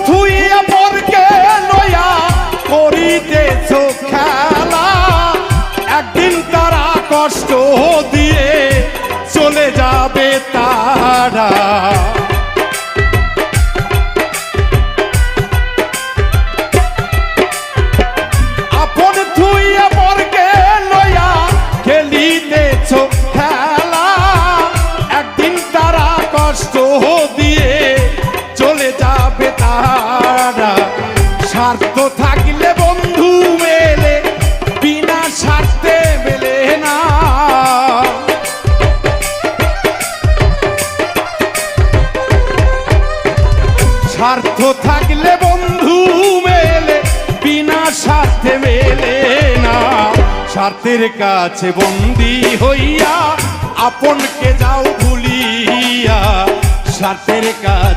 থুইয়া পরকে লইয়া করিতেছ খেলা, একদিন তারা কষ্ট দিয়ে চলে যাবে তারা। আপন থুইয়া পরকে লইয়া খেলিতেছ খেলা, একদিন তারা কষ্ট দিয়ে চলে যাবে তারা। স্বার্থ থাকলে বন্ধু মেলে, বিনা স্বার্থে মেলে না। স্বার্থ থাকলে বন্ধু মেলে, বিনা স্বার্থে মেলে না। স্বার্থের কাছে বন্দী হইয়া আপনকে যাও ভুলিয়া, স্বার্থের কাছে